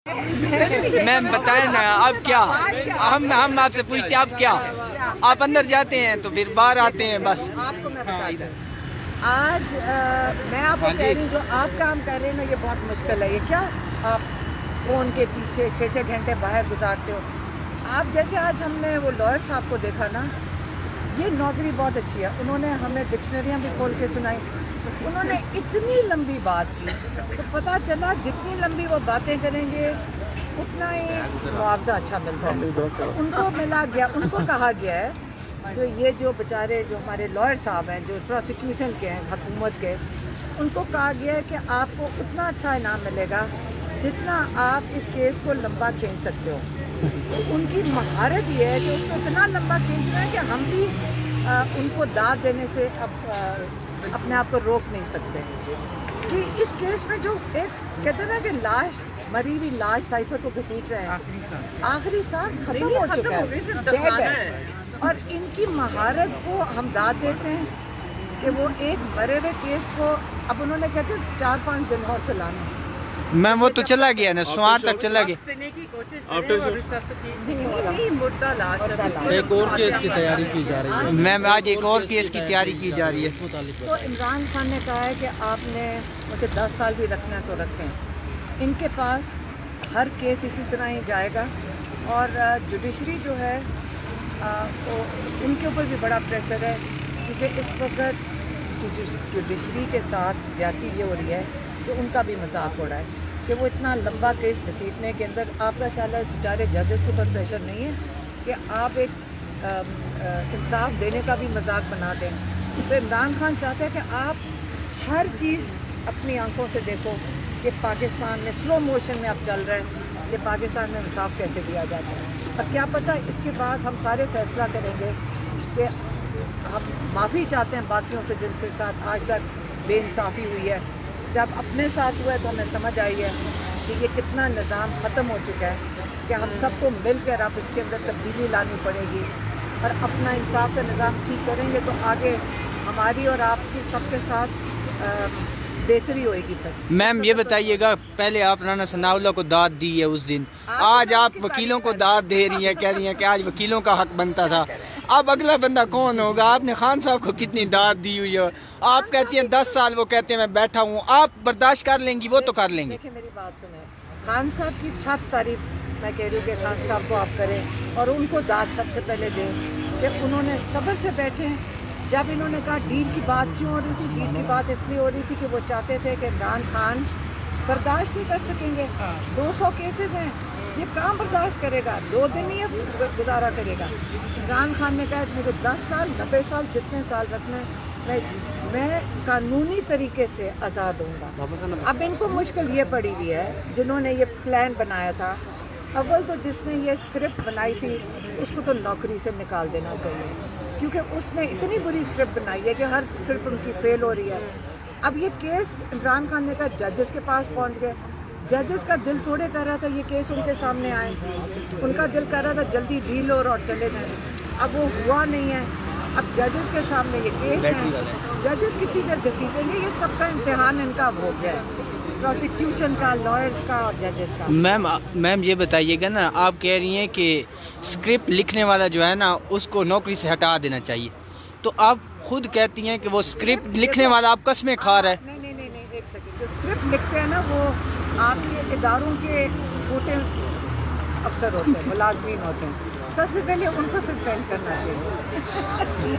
میم بتائیں نا آپ کیا، ہم آپ سے پوچھتے ہیں آپ کیا، آپ اندر جاتے ہیں تو پھر باہر آتے ہیں بس. آپ کو میں بتاتی ہوں آج میں آپ کو کہہ رہی ہوں جو آپ کام کر رہے ہیں نا یہ بہت مشکل ہے. یہ کیا آپ فون کے پیچھے 6 گھنٹے باہر گزارتے ہو. آپ جیسے آج ہم نے وہ لائر صاحب کو دیکھا نا، یہ نوکری بہت اچھی ہے. انہوں نے ہمیں ڈکشنریاں بھی کھول کے سنائی. انہوں نے اتنی لمبی بات کی تو پتہ چلا جتنی لمبی وہ باتیں کریں گے اتنا ہی معاوضہ اچھا ملتا ہے. ان کو ملا گیا، ان کو کہا گیا ہے جو یہ جو بیچارے جو ہمارے لائر صاحب ہیں جو پروسیکیوشن کے ہیں حکومت کے، ان کو کہا گیا ہے کہ آپ کو اتنا اچھا انعام ملے گا جتنا آپ اس کیس کو لمبا کھینچ سکتے ہو. ان کی مہارت یہ ہے کہ اس کو اتنا لمبا کھینچنا ہے کہ ہم بھی ان کو داد دینے سے اب اپنے آپ کو روک نہیں سکتے. کہ اس کیس میں جو ایک کہتے ہیں نا کہ لاش، مری ہوئی لاش سائفر کو گھسیٹ رہے ہیں، آخری سانس ختم ہو چکا ہے، ڈیڈ ہے. اور ان کی مہارت کو ہم داد دیتے ہیں کہ وہ ایک مرے ہوئے کیس کو اب انہوں نے کہتے ہیں 4-5 دن اور چلانا. میم وہ تو چلا گیا نا، سوات تک چلا گیا. ایک اور کیس کی تیاری کی جا رہی ہے میم، آج ایک اور کیس کی تیاری کی جا رہی ہے. تو عمران خان نے کہا ہے کہ آپ نے مجھے 10 سال بھی رکھنا ہے تو رکھیں. ان کے پاس ہر کیس اسی طرح ہی جائے گا. اور جوڈیشری جو ہے ان کے اوپر بھی بڑا پریشر ہے کیونکہ اس وقت جوڈیشری کے ساتھ زیادتی یہ ہو رہی ہے کہ ان کا بھی مذاق ہو رہا ہے کہ وہ اتنا لمبا کیس گھسیٹنے کے اندر. آپ کا خیال ہے بیچارے ججز کے اوپر پریشر نہیں ہے کہ آپ ایک انصاف دینے کا بھی مذاق بنا دیں؟ تو عمران خان چاہتے ہیں کہ آپ ہر چیز اپنی آنکھوں سے دیکھو کہ پاکستان میں سلو موشن میں اب چل رہا ہے کہ پاکستان میں انصاف کیسے دیا جاتا ہے. اور کیا پتہ اس کے بعد ہم سارے فیصلہ کریں گے کہ ہم معافی چاہتے ہیں باقیوں سے جن سے ساتھ آج تک بے انصافی ہوئی ہے. جب اپنے ساتھ ہوا ہے تو ہمیں سمجھ آئی ہے کہ یہ کتنا نظام ختم ہو چکا ہے کہ ہم سب کو مل کر اب اس کے اندر تبدیلی لانی پڑے گی اور اپنا انصاف کا نظام ٹھیک کریں گے تو آگے ہماری اور آپ کی سب کے ساتھ بہتری ہوئے گی. پھر میم یہ بتائیے گا، پہلے آپ رانا ثناء اللہ کو داد دی ہے اس دن، آج آپ وکیلوں کو داد دے رہی ہیں، کہہ رہی ہیں کہ آج وکیلوں کا حق بنتا تھا. اب اگلا بندہ کون ہوگا؟ آپ نے خان صاحب کو کتنی داد دی ہوئی ہے. آپ کہتی ہیں 10 سال، وہ کہتے ہیں میں بیٹھا ہوں. آپ برداشت کر لیں گی، وہ تو کر لیں گے. دیکھیں میری بات سنیں، خان صاحب کی سب تعریف میں کہہ رہی ہوں کہ خان صاحب کو آپ کریں اور ان کو داد سب سے پہلے دیں کہ انہوں نے صبر سے بیٹھے ہیں. جب انہوں نے کہا ڈیل کی بات کیوں ہو رہی تھی؟ ڈیل کی بات اس لیے ہو رہی تھی کہ وہ چاہتے تھے کہ عمران خان برداشت نہیں کر سکیں گے. 200 کیسز ہیں، یہ کام برداشت کرے گا؟ 2 دن ہی اب گزارا کرے گا. عمران خان نے کہا مجھے 10 سال 90 سال جتنے سال رکھنا ہے میں قانونی طریقے سے آزاد ہوں گا. اب ان کو مشکل یہ پڑی ہوئی ہے جنہوں نے یہ پلان بنایا تھا. اول تو جس نے یہ اسکرپٹ بنائی تھی اس کو تو نوکری سے نکال دینا چاہیے کیونکہ اس نے اتنی بری اسکرپٹ بنائی ہے کہ ہر اسکرپٹ ان کی فیل ہو رہی ہے. اب یہ کیس عمران خان نے کہا ججز کے پاس پہنچ گئے. ججز کا دل تھوڑے کر رہا تھا یہ کیس ان کے سامنے آئے، ان کا دل کر رہا تھا جلدی ڈیل ہو اور چلے جائیں. اب وہ ہوا نہیں ہے. اب ججز کے سامنے یہ کیس ہے، ججز کتنی دیر گھسیٹیں گے؟ یہ سب کا امتحان ان کا اب ہو گیا ہے، پروسیکیوشن کا، لائرز کا اور ججز کا. میم یہ بتائیے گا نا، آپ کہہ رہی ہیں کہ اسکرپٹ لکھنے والا جو ہے نا اس کو نوکری سے ہٹا دینا چاہیے، تو آپ خود کہتی ہیں کہ وہ اسکرپٹ لکھنے والا آپ قسمیں کھا رہا ہے. نہیں ایک سیکنڈ. جو اسکرپٹ لکھتے ہیں نا وہ آپ کے اداروں کے چھوٹے افسر ہوتے ہیں، ملازمین ہوتے ہیں. سب سے پہلے ان کو سسپینڈ کرنا چاہیے.